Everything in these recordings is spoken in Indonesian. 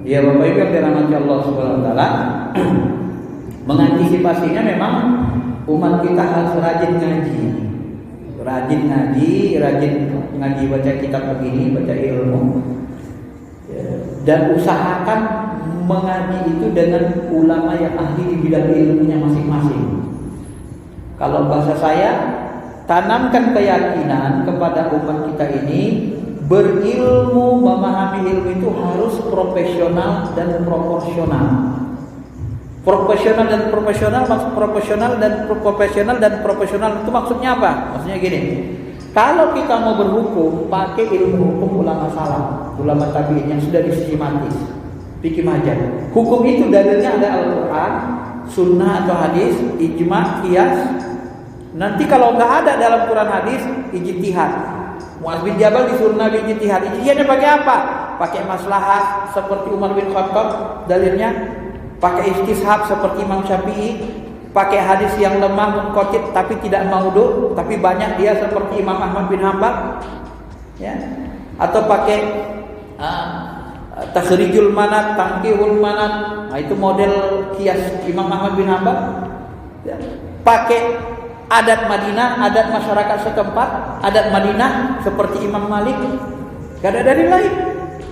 Ya Bapak Ibu yang dirahmati Allah Subhanahu wa taala, mengantisipasinya memang umat kita harus rajin ngaji. Rajin ngaji baca kitab begini, baca ilmu. Dan usahakan mengaji itu dengan ulama yang ahli di bidang ilmunya masing-masing. Kalau bahasa saya, tanamkan keyakinan kepada umat kita ini, berilmu, memahami ilmu itu harus profesional dan proporsional. Profesional dan proporsional itu maksudnya apa? Maksudnya gini. Kalau kita mau berhukum, pakai ilmu hukum ulama salaf, ulama tabi'in yang sudah disistematis, fikih mazhab. Hukum itu dalilnya ada Al-Quran, Sunnah atau hadis, ijma, qiyas. Nanti kalau nggak ada dalam Quran hadis, ijtihad. Mu'adz bin Jabal disuruh Nabi ijtihad. Ijtihadnya pakai apa? Pakai maslahat seperti Umar bin Khattab, dalilnya. Pakai istishab seperti Imam Syafi'i. Pakai hadis yang lemah munqati' tapi tidak maudhu, tapi banyak dia seperti Imam Ahmad bin Hanbal, ya. Atau pakai takhrijul manat, tangkihul manat. Nah, itu model qiyas Imam Ahmad bin Hanbal. Ya. Pakai adat Madinah, adat masyarakat setempat, adat Madinah seperti Imam Malik. Gak ada dari lain.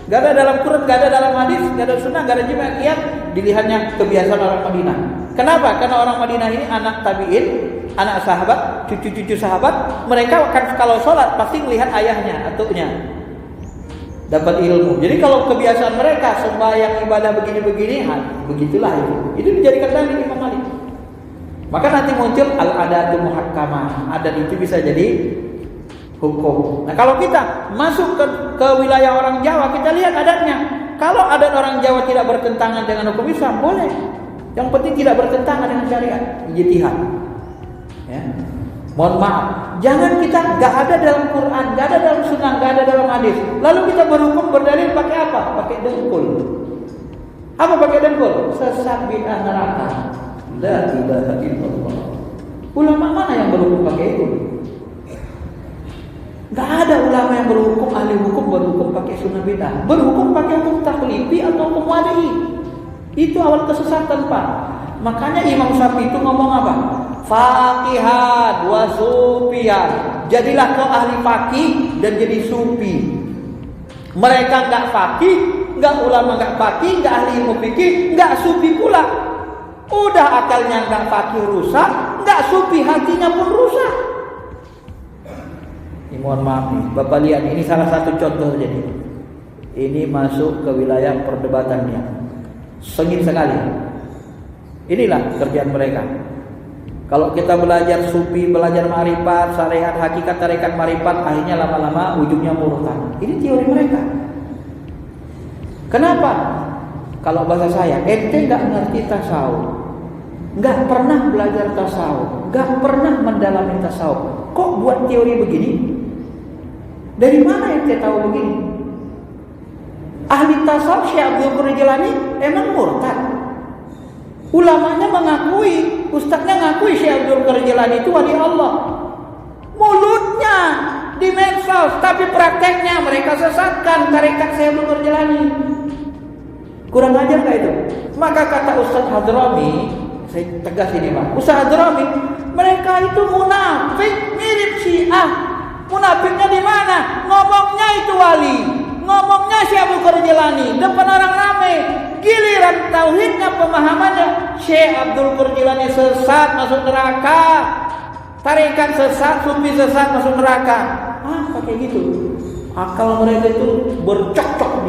Gak ada dalam Quran, gak ada dalam hadis, gak ada sunnah, gak ada ijma, qiyas. Dilihatnya kebiasaan orang Madinah. Kenapa? Karena orang Madinah ini anak tabi'in, anak sahabat, cucu-cucu sahabat. Mereka akan kalau sholat pasti melihat ayahnya, atuknya. Dapat ilmu. Jadi kalau kebiasaan mereka sembahyang ibadah begini-begini, begitulah itu. Itu dijadikan dalil Imam Malik. Maka nanti muncul al-adatul muhakkamah. Adat itu bisa jadi hukum. Nah, kalau kita masuk ke wilayah orang Jawa, kita lihat adatnya. Kalau adat orang Jawa tidak bertentangan dengan hukum Islam, boleh. Yang penting tidak bertentangan dengan syariat, ijtihad. Ya. Mohon maaf, jangan kita nggak ada dalam Quran, nggak ada dalam Sunnah, nggak ada dalam hadis. Lalu kita berhukum berdalil pakai apa? Pakai dengkul. Apa pakai dengkul? Sesat bid'ah neraka. La ilaha illallah. Ulama mana yang berhukum pakai itu? Nggak ada ulama yang berhukum, ahli hukum berhukum pakai sunnah bid'ah. Berhukum pakai hukum taklifi atau hukum wali. Itu awal kesesatan, Pak. Makanya Imam Syafi'i itu ngomong apa? Faqihan wa sufiyan. Jadilah kau ahli faqih dan jadi sufi. Mereka enggak faqih, enggak ulama, enggak faqih, enggak ahli ilmu fikih, enggak sufi pula. Udah akalnya enggak faqih rusak, enggak sufi hatinya pun rusak. Ini mohon maaf nih, Bapak lihat ini salah satu contoh jadi. Ini masuk ke wilayah perdebatannya. Sengit sekali. Inilah kerjaan mereka. Kalau kita belajar sufi, belajar marifat, syariat, hakikat, tarekat, marifat, akhirnya lama-lama ujungnya murtad. Ini teori mereka. Kenapa? Kalau bahasa saya, ente nggak ngerti tasawuf, nggak pernah belajar tasawuf, nggak pernah mendalami tasawuf, kok buat teori begini? Dari mana ente tahu begini? Ahli tasawuf Syekh Abdul Qadir Jilani emang murtad. Ulamanya mengakui, ustadznya ngakui Syekh Abdul Qadir Jilani itu wali Allah. Mulutnya di medsos, tapi prakteknya mereka sesatkan tarekat Syekh Abdul Qadir Jilani. Kurang ajar nggak itu? Maka kata Ustadz Hadrami, saya tegas ini Pak, Ustadz Hadrami, mereka itu munafik mirip Syiah. Munafiknya di mana? Ngomongnya itu wali. Ngomongnya Syekh Abdul Qadir Jilani depan orang ramai, giliran tauhidnya pemahamannya Syekh Abdul Qadir Jilani sesat masuk neraka, tarekat sesat, sufi sesat masuk neraka. Kayak gitu. Akal mereka itu bercocok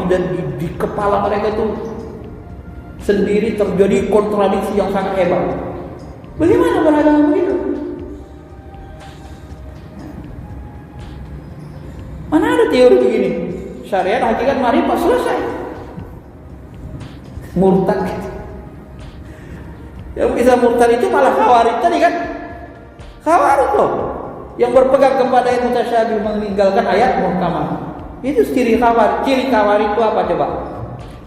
di kepala mereka itu sendiri terjadi kontradiksi yang sangat hebat. Bagaimana beragama begitu? Mana ada teori begini? Syariat, hakikat, marifat, selesai. Murtad. Yang bisa murtad itu malah khawarij tadi kan? Khawarij loh. Yang berpegang kepada yang mutasyabih, meninggalkan ayat muhkamah. Itu ciri khawarij. Ciri khawarij itu apa coba?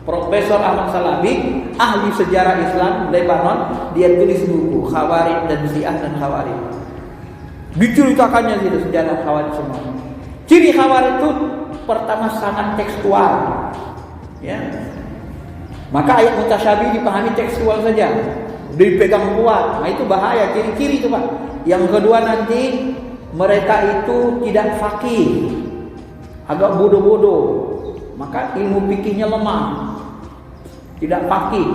Profesor Ahmad Salabi, ahli sejarah Islam Lebanon, dia tulis buku Khawarij dan Syiah dan Khawarij. Diceritakannya itu sejarah Khawarij semua. Ciri Khawarij itu pertama sangat tekstual. Ya. Maka ayat mutasyabih dipahami tekstual saja, dipegang kuat. Nah itu bahaya, ciri-ciri itu Pak. Yang kedua nanti mereka itu tidak faqih, agak bodoh-bodoh. Maka ilmu fikihnya lemah, tidak faqih.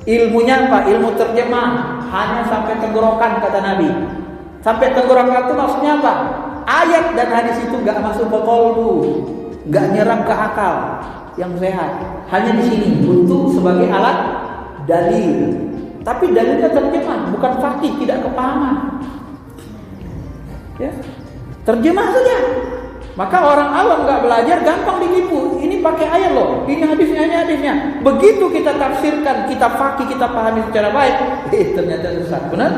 Ilmunya apa? Ilmu terjemah, hanya sampai tenggorokan kata Nabi. Sampai tenggorokan itu maksudnya apa? Ayat dan hadis itu gak masuk ke qalbu, gak nyerap ke akal yang sehat. Hanya di sini untuk sebagai alat dalil. Tapi dalilnya terjemah, bukan faqih, tidak kepahaman. Ya, terjemah saja. Maka orang awam nggak belajar gampang ditipu. Ini pakai ayat loh, ini hadisnya, ini hadisnya. Begitu kita tafsirkan, kita faqih, kita pahami secara baik, ternyata sesat. Benar?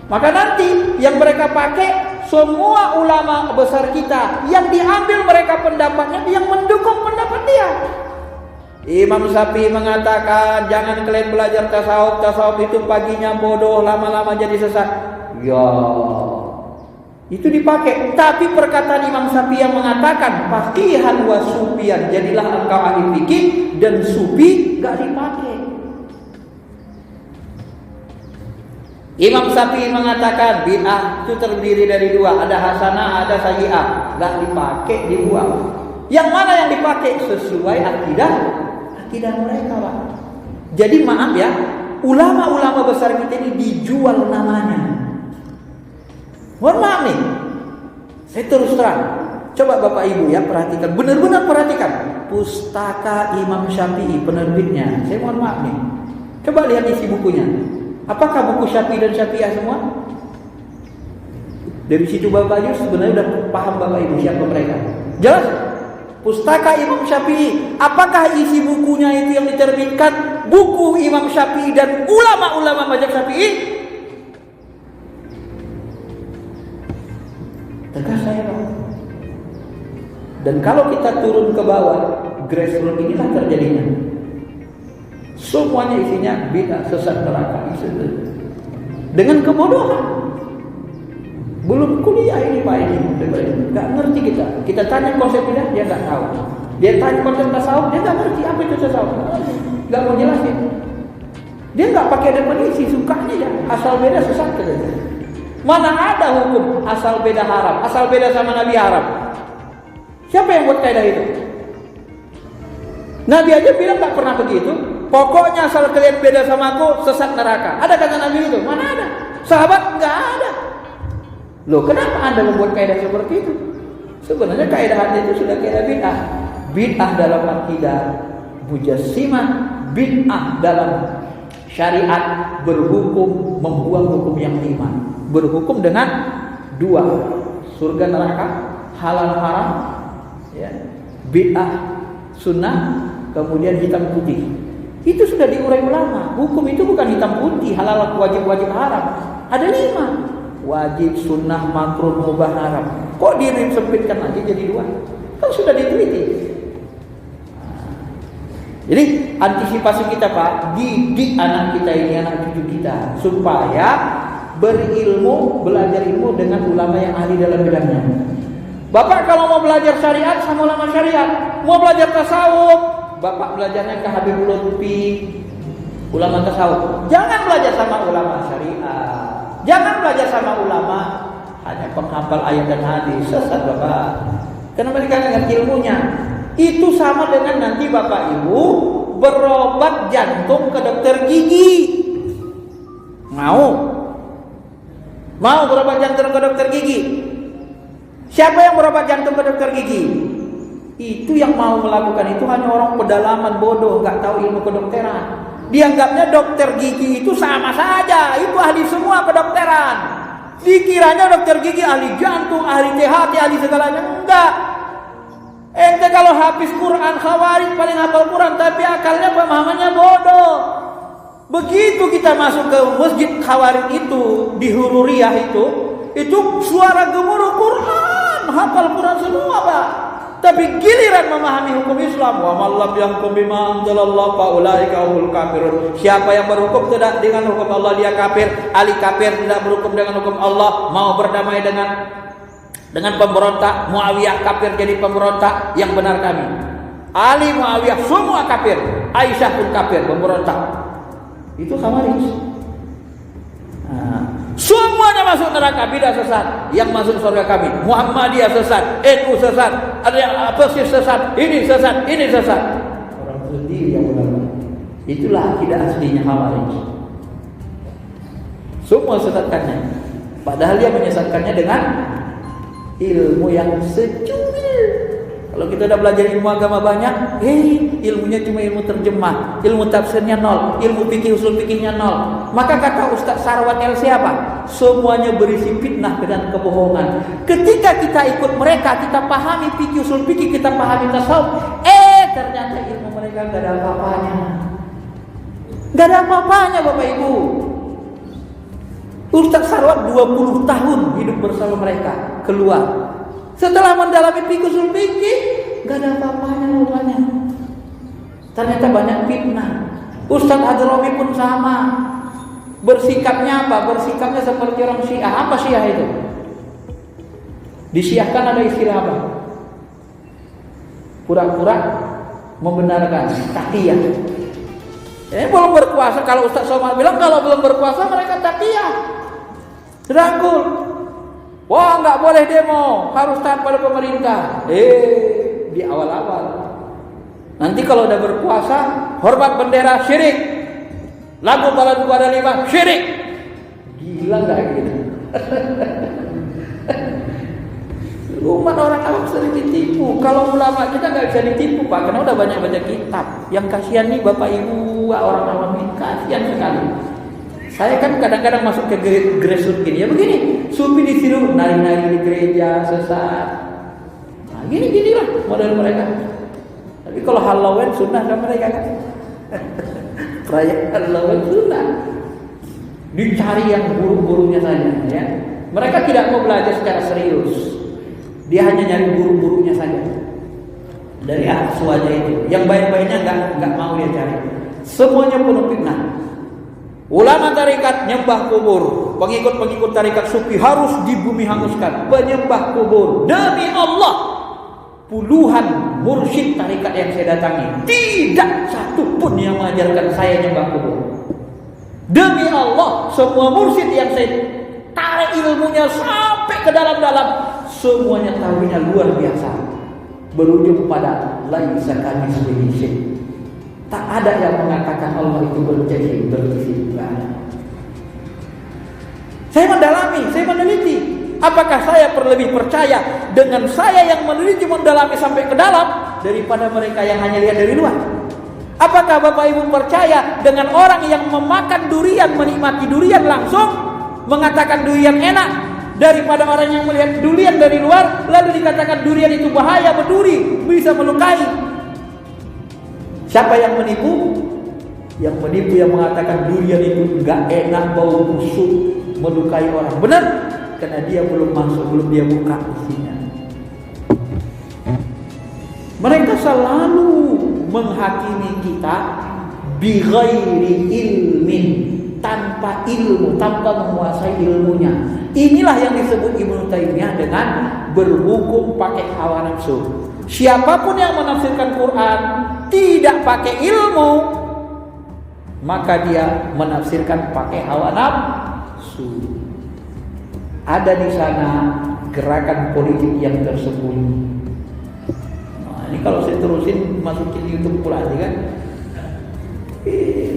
Maka nanti yang mereka pakai semua ulama besar kita, yang diambil mereka pendapatnya, yang mendukung pendapat dia. Imam Syafi'i mengatakan jangan kalian belajar tasawuf, tasawuf itu paginya bodoh, lama-lama jadi sesat. Ya, itu dipakai. Tapi perkataan Imam Syafi'i yang mengatakan faqihan wa sufiyan, jadilah engkau ahli fikih dan sufi, gak dipakai. Imam Syafi'i mengatakan bid'ah itu terdiri dari dua, ada hasanah, ada sayyi'ah, gak dipakai, dibuang. Yang mana yang dipakai sesuai akidah mereka, Pak. Jadi maaf ya, ulama-ulama besar kita ini dijual namanya. Mohon maaf nih, saya terus terang. Coba Bapak Ibu ya perhatikan, benar-benar perhatikan. Pustaka Imam Syafi'i penerbitnya. Saya mohon maaf nih. Coba lihat isi bukunya. Apakah buku Syafi'i dan Syafi'iyah semua? Dari situ Bapak Ibu sebenarnya udah paham Bapak Ibu siapa mereka. Jelas? Pustaka Imam Syafi'i. Apakah isi bukunya itu yang diterbitkan buku Imam Syafi'i dan ulama-ulama mazhab Syafi'i? Tegas saya, Pak. Dan kalau kita turun ke bawah, grassroots inilah terjadinya. Semuanya isinya bid'ah, sesat, neraka, dengan kebodohan. Belum kuliah ini Pak ini, nggak ngerti kita. Kita tanya konsep bid'ah, dia nggak tahu. Dia tanya konsep tasawuf, dia nggak ngerti apa itu tasawuf, nggak mau jelasin. Dia nggak pakai definisi, sukanya ya asal beda sesat saja. Mana ada hukum asal beda haram, asal beda sama Nabi haram? Siapa yang buat kaidah itu? Nabi aja bilang nggak pernah begitu. Pokoknya asal kalian beda sama aku, sesat neraka. Ada kata Nabi itu? Mana ada? Sahabat nggak ada. Loh, kenapa Anda membuat kaidah seperti itu? Sebenarnya kaidah itu sudah kaidah bid'ah. Bid'ah dalam akidah mujassimah, bid'ah dalam syariat berhukum membuang hukum yang 5. Berhukum dengan 2, surga neraka, halal haram, ya, bid'ah sunnah, kemudian hitam putih. Itu sudah diurai ulama. Hukum itu bukan hitam putih, halal wajib haram. Ada 5. Wajib, sunnah, makruh, mubah, haram. Kok disempitkan lagi jadi 2? Kan sudah diteliti. Jadi antisipasi kita Pak, didik anak kita ini, anak cucu kita, supaya berilmu, belajar ilmu dengan ulama yang ahli dalam bidangnya. Bapak kalau mau belajar syariat sama ulama syariat, mau belajar tasawuf, Bapak belajarnya ke Habibul Lutfi, ulama tasawuf. Jangan belajar sama ulama syariat. Jangan belajar sama ulama hanya penghafal ayat dan hadis, sesat Bapak. Karena mereka nggak ngerti ilmunya. Itu sama dengan nanti Bapak Ibu berobat jantung ke dokter gigi. Mau berobat jantung ke dokter gigi? Siapa yang berobat jantung ke dokter gigi? Itu yang mau melakukan itu hanya orang pedalaman bodoh, nggak tahu ilmu kedokteran. Dianggapnya dokter gigi itu sama saja, itu ahli semua kedokteran. Dikiranya dokter gigi ahli jantung, ahli THT, ahli segalanya. Enggak. Ente kalau habis Quran khawarij paling hafal Quran, tapi akalnya pemahamannya bodoh. Begitu kita masuk ke masjid khawarij itu di Hururiyah itu suara gemuruh Quran, hafal Quran semua Pak. Tapi giliran memahami hukum Islam, wa man lam yahkum bima anzalallahu fa ulaika humul kafirun. Siapa yang berhukum tidak dengan hukum Allah, dia kafir. Ahli kafir tidak berhukum dengan hukum Allah, mau berdamai dengan dengan pemberontak. Muawiyah kafir jadi pemberontak, yang benar kami. Ali, Muawiyah semua kafir. Aisyah pun kafir, pemberontak. Itu Khawarij. Semuanya masuk neraka, bidah sesat. Yang masuk surga kami Muhammadiyah sesat, NU sesat, ada yang Persis sesat, ini sesat, ini sesat. Orang sendiri yang benar. Itulah akidah aslinya Khawarij. Semua sesatkannya, padahal dia menyesatkannya dengan ilmu yang secuil. Kalau kita udah belajar ilmu agama banyak, ilmunya cuma ilmu terjemah, ilmu tafsirnya nol, ilmu fikih usul fikihnya nol. Maka kata Ustaz Sarwan LC apa? Semuanya berisi fitnah dan kebohongan. Ketika kita ikut mereka, kita pahami fikih usul fikih, kita pahami tasawuf, ternyata ilmu mereka gak ada apa-apanya. Gak ada apa-apanya Bapak Ibu. Ustaz Sarwan 20 tahun hidup bersama mereka, keluar. Setelah mendalami fikih usul fikih, gak ada apa-apanya rupanya. Ternyata banyak fitnah. Ustaz Hadrami pun sama. Bersikapnya apa? Bersikapnya seperti orang Syiah. Apa Syiah itu? Di Syiah kan ada istilah apa? Pura-pura membenarkan, taqiyah. Ini belum berkuasa. Kalau Ustaz Somad bilang kalau belum berkuasa mereka taqiyah, rangkul. Wah, nggak boleh demo, harus taat pada pemerintah. Di awal-awal. Nanti kalau udah berkuasa, hormat bendera, syirik. Lagu balad ada 5, syirik. Gila nggak gitu? Umat orang awam sering ditipu. Kalau ulama kita nggak bisa ditipu Pak, karena udah banyak baca kitab. Yang kasihan nih Bapak Ibu orang awam ini, kasihan sekali. Saya kan kadang-kadang masuk ke grassroots gini, ya begini, sufi disuruh nari-nari di gereja, sesat. Nah, gini lah model mereka. Tapi kalau halauan sunnah kan mereka kan. Perayaan halauan sunnah. Dicari yang buruk-buruknya saja, ya. Mereka tidak mau belajar secara serius. Dia hanya nyari buruk-buruknya saja. Dari aswaja itu, yang baik-baiknya nggak mau dia cari. Semuanya penuh fitnah. Ulama tarikat nyembah kubur, pengikut-pengikut tarikat sufi harus di bumi hanguskan, menyembah kubur. Demi Allah, puluhan mursyid tarikat yang saya datangi, tidak satu pun yang mengajarkan saya nyembah kubur. Demi Allah, semua mursyid yang saya tarik ilmunya sampai ke dalam-dalam, semuanya tahunya luar biasa, berujung pada laisa kamitslihi syai'. Tak ada yang mengatakan Allah itu berjanji bersifat. Saya mendalami, saya meneliti. Apakah saya lebih percaya dengan saya yang meneliti mendalami sampai ke dalam daripada mereka yang hanya lihat dari luar? Apakah Bapak Ibu percaya dengan orang yang memakan durian, menikmati durian langsung, mengatakan durian enak, daripada orang yang melihat durian dari luar lalu dikatakan durian itu bahaya, berduri, bisa melukai? Siapa yang menipu? Yang menipu yang mengatakan durian itu enggak enak, bau busuk, melukai orang. Benar? Karena dia belum masuk, belum dia buka isinya. Mereka selalu menghakimi kita bighairi ilmin, tanpa ilmu, tanpa menguasai ilmunya. Inilah yang disebut Ibnu Taimiyah dengan berhukum pakai hawa nafsu. Siapapun yang menafsirkan Quran tidak pakai ilmu, maka dia menafsirkan pakai hawa nafsu. Ada di sana gerakan politik yang tersembunyi. Nah, ini kalau saya terusin masukin YouTube pula aja kan.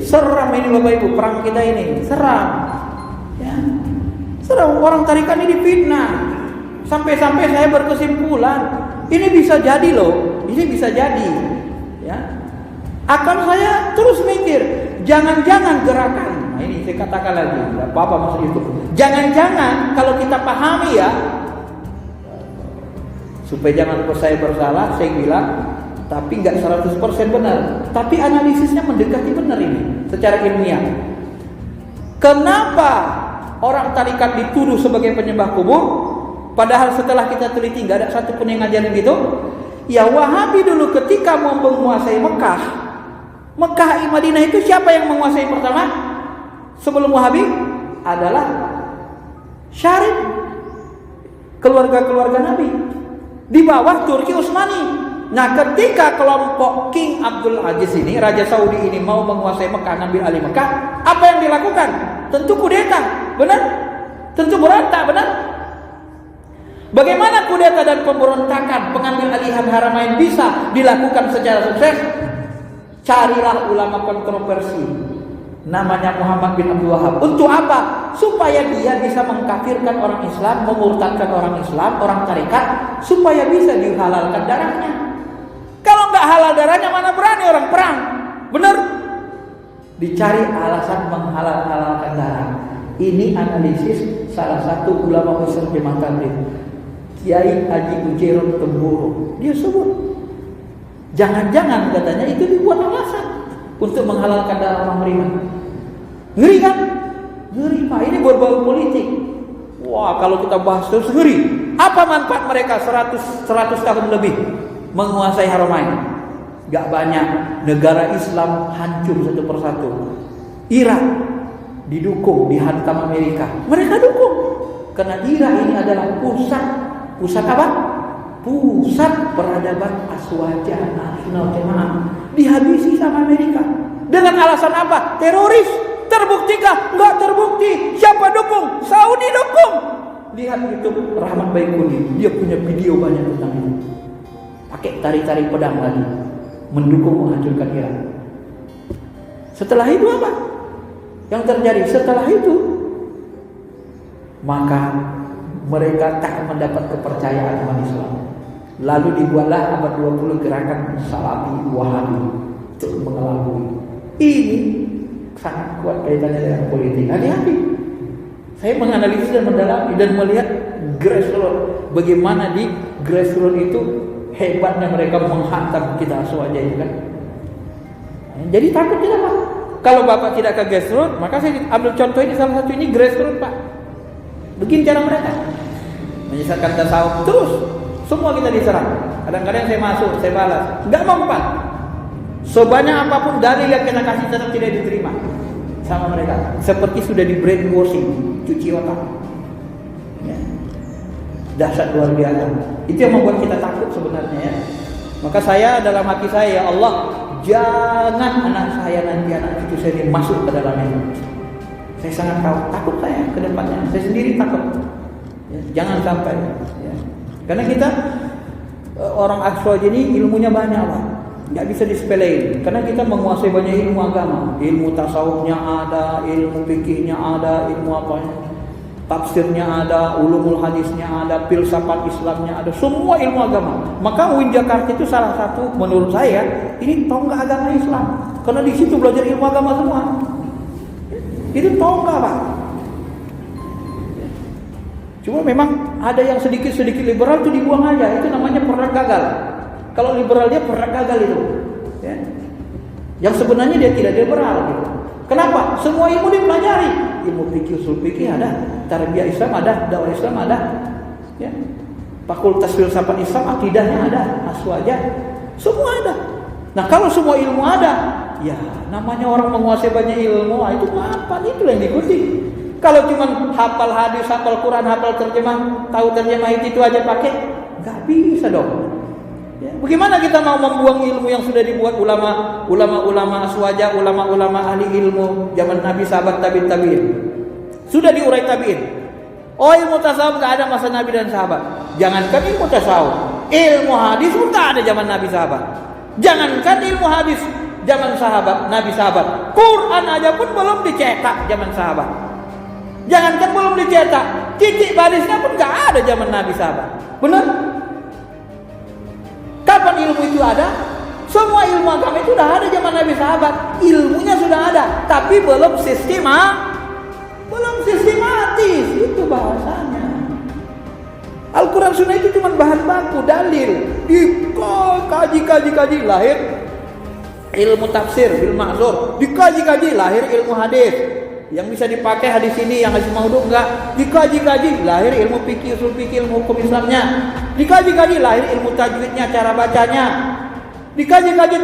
Seram ini Bapak Ibu, perang kita ini seram. Ya. Seram, orang tarikat ini difitnah. Sampai-sampai saya berkesimpulan, ini bisa jadi loh, ini bisa jadi. Ya. Akal saya terus mikir, jangan-jangan gerakan. Nah, ini saya katakan lagi, enggak apa-apa maksud itu. Jangan-jangan kalau kita pahami ya, supaya jangan saya bersalah, saya bilang, tapi enggak 100% benar. Tapi analisisnya mendekati benar ini, secara ilmiah. Kenapa orang tarikat dituduh sebagai penyembah kubur? Padahal setelah kita teliti enggak ada satu pun yang ngajarin gitu. Ya Wahabi dulu ketika mau menguasai Mekah, Madinah itu siapa yang menguasai pertama? Sebelum Wahabi adalah Syarif. keluarga-keluarga Nabi. Di bawah Turki Utsmani. Nah, ketika kelompok King Abdul Aziz ini, Raja Saudi ini mau menguasai Mekah, ngambil alih Mekah, apa yang dilakukan? Tentu kudeta, benar? Tentu berontak, benar? Bagaimana kudeta dan pemberontakan pengambil alihan haramain bisa dilakukan secara sukses? Carilah ulama kontroversi. Namanya Muhammad bin Abdul Wahab. Untuk apa? Supaya dia bisa mengkafirkan orang Islam, memurtadkan orang Islam, orang tarekat, supaya bisa dihalalkan darahnya. Kalau nggak halal darahnya, mana berani orang perang? Benar? Dicari alasan menghalal-halalkan darah. Ini analisis salah satu ulama besar Jemaah Tabligh, Kiai Haji Ujeron Temburu. Dia sebut, jangan-jangan katanya itu dibuat alasan untuk menghalalkan darah orang beriman. Ngeri kan? Ngeri Pak, ini berbau politik. Wah, kalau kita bahas terus ngeri. Apa manfaat mereka 100 tahun lebih menguasai haramain? Gak banyak. Negara Islam hancur satu persatu. Irak didukung, dihantam Amerika. Mereka dukung. Karena Irak ini adalah pusat apa? Pusat peradaban Aswaja Nasional Jemaah. Dihabisi sama Amerika. Dengan alasan apa? Teroris. Terbuktikah? Enggak terbukti. Siapa dukung? Saudi dukung. Lihat YouTube Rahmat Baikuni, dia punya video banyak tentang itu. Pakai tari-tari pedang lagi, mendukung menghancurkan Irak. Setelah itu apa yang terjadi? Setelah itu maka mereka tak mendapat kepercayaan umat Islam. Lalu dibuatlah abad 20 gerakan Salafi Wahabi untuk mengelabui. Ini sangat kuat kaitannya dengan politik. Hati-hati. Saya menganalisis dan mendalami dan melihat grassroots, bagaimana di grassroots itu hebatnya mereka menghantam kita Aswaja itu kan. Jadi takut kita Pak. Kalau Bapak tidak ke grassroots, maka saya ambil contoh ini, salah satu ini grassroots Pak. Begini cara mereka menyesatkan tasawuf terus. Semua kita diserang. Kadang-kadang saya masuk, saya balas. Enggak mempan. Sebanyak apapun dalil yang kita kasih tetap tidak diterima sama mereka. Seperti sudah di brainwashing, cuci otak. Ya. Dahsyat luar biasa. Itu yang membuat kita takut sebenarnya ya. Maka saya dalam hati saya, ya Allah, jangan anak saya nanti, anak cucu saya ini masuk ke dalam itu. Saya sangat takut saya ke depannya. Saya sendiri takut. Ya, jangan sampai. Ya. Karena kita orang Aswaja ini ilmunya banyak Pak. Nggak bisa disepelein. Karena kita menguasai banyak ilmu agama. Ilmu tasawufnya ada, ilmu fikihnya ada, ilmu apanya, tafsirnya ada, ulumul hadisnya ada, filsafat Islamnya ada, semua ilmu agama. Maka UIN Jakarta itu salah satu menurut saya ini tonggak agama Islam. Karena di situ belajar ilmu agama semua. Itu tonggak Pak. Cuma memang ada yang sedikit-sedikit liberal itu dibuang aja. Itu namanya pernah gagal. Kalau liberal dia pernah gagal itu. Ya. Yang sebenarnya dia tidak liberal gitu. Kenapa? Semua ilmu dipelajari. Ilmu fikih, usul fikih ada, tarbiyah Islam ada, dakwah Islam ada. Ya. Fakultas filsafat Islam, akidahnya ada, Aswaja. Semua ada. Nah, kalau semua ilmu ada, ya namanya orang menguasai banyak ilmu, itu apa? Itu yang diikuti. Kalau cuma hafal hadis, hafal Quran, hafal terjemah, tahu terjemah itu aja pakai, nggak bisa dong. Ya, bagaimana kita mau membuang ilmu yang sudah dibuat ulama Aswaja, ulama-ulama ahli ilmu zaman Nabi, sahabat, tabi'in. Sudah diurai tabi'in. Oh, ilmu tasawuf nggak ada masa Nabi dan sahabat. Jangankan ilmu tasawuf, ilmu hadis pun nggak ada zaman Nabi sahabat. Jangankan ilmu hadis zaman sahabat, Nabi sahabat, Quran aja pun belum dicetak zaman sahabat. Jangankan belum dicetak, titik barisnya pun nggak ada zaman Nabi sahabat. Benar? Kapan ilmu itu ada? Semua ilmu agama itu sudah ada zaman Nabi sahabat. Ilmunya sudah ada, tapi belum sistematis. Itu bahasanya. Al-Quran Sunnah itu cuma bahan baku, dalil. Dikaji, lahir ilmu tafsir, bil ma'zur. Dikaji, lahir ilmu hadis. Yang bisa dipakai hadis ini, yang hadis maudhu enggak. Dikaji, lahir ilmu fikih, usul fikih, ilmu hukum Islamnya. Dikaji, lahir ilmu tajwidnya, cara bacanya. Dikaji, lahir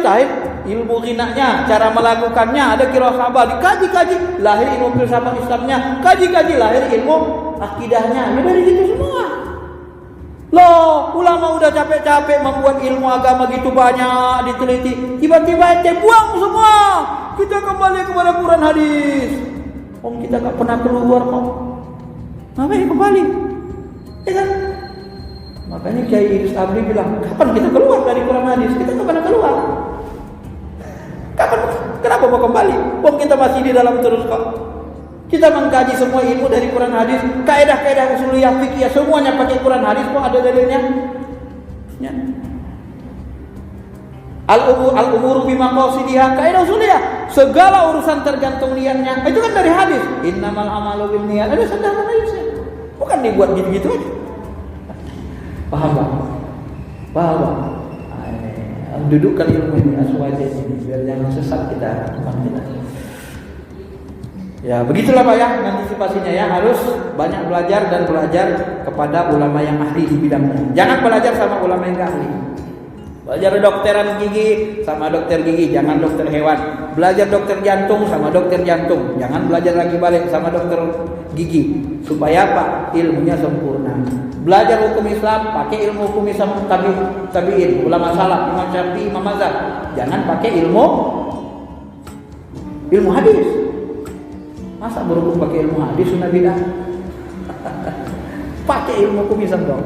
ilmu ghinanya, cara melakukannya, ada qiraah sabah. Dikaji, lahir ilmu filsafat Islamnya. Kaji, lahir ilmu akidahnya. Ya dari situ semua. Loh, ulama udah capek-capek membuat ilmu agama gitu banyak diteliti, tiba-tiba ente buang semua. Kita kembali kepada Quran hadis. Kita gak pernah keluar kok. Ngapain kembali? Ya kan? Makanya Kiai Idris Abdi bilang, kapan kita keluar dari Quran hadis? Kita gak pernah keluar. Kapan? Kenapa mau kembali? Kita masih di dalam terus kok. Kita mengkaji semua ilmu dari Quran hadis, kaidah-kaidah usuliyah fikih semuanya pakai Quran hadis kok ada dalilnya. Ya. Al-umuru bima qasidiha, kaidah usuliyah. Segala urusan tergantung niatnya. Itu kan dari hadis. Innamal amalu binniyat. Ada sandaran hadisnya. Bukan dibuat gitu-gitu aja. Paham Pak? Paham Pak? Dudukkan ilmu ini aswaja ini biar jangan sesat kita. Ya begitulah Pak ya antisipasinya ya, harus banyak belajar dan belajar kepada ulama yang ahli di bidangnya. Jangan belajar sama ulama yang gak ahli. Belajar dokteran gigi sama dokter gigi, jangan dokter hewan. Belajar dokter jantung sama dokter jantung, jangan belajar lagi balik sama dokter gigi. Supaya apa? Ilmunya sempurna. Belajar hukum Islam, pakai ilmu hukum Islam tabi'in, ulama salaf, Imam Syafi'i, Imam Mazhab. Jangan pakai ilmu hadis. Masa berhukum pakai ilmu hadis sunnah bidah? Pakai ilmu hukum Islam dong.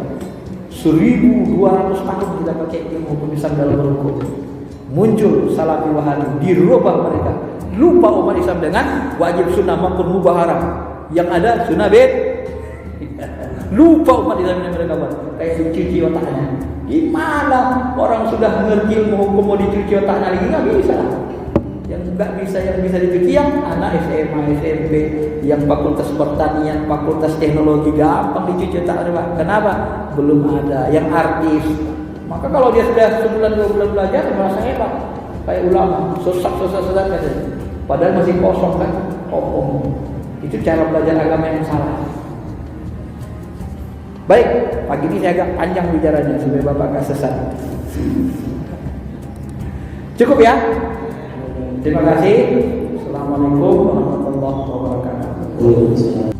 1200 tahun kita pakai ilmu hukum Islam dalam berhukum. Muncul salafi wahabi, dirubah mereka. Lupa umat Islam dengan wajib sunnah maupun mubah haram. Yang ada sunnah bid. Lupa umat Islam yang mereka buat. Kayak dicuci otaknya. Gimana orang sudah mengerti ilmu hukum mau dicuci otaknya lagi? Nggak bisa. Yang bisa dicuci yang anak SMA, SMP, yang fakultas pertanian, fakultas teknologi gampang dicuci otaknya. Kenapa? Belum ada yang artis. Maka kalau dia sudah sebulan 2 bulan belajar merasa hebat. Kayak ulama, susah saja. Padahal masih kosong kan? Itu cara belajar agama yang salah. Baik, pagi ini saya agak panjang bicaranya supaya Bapak gak sesat. Cukup ya? Terima kasih. Assalamualaikum warahmatullahi wabarakatuh.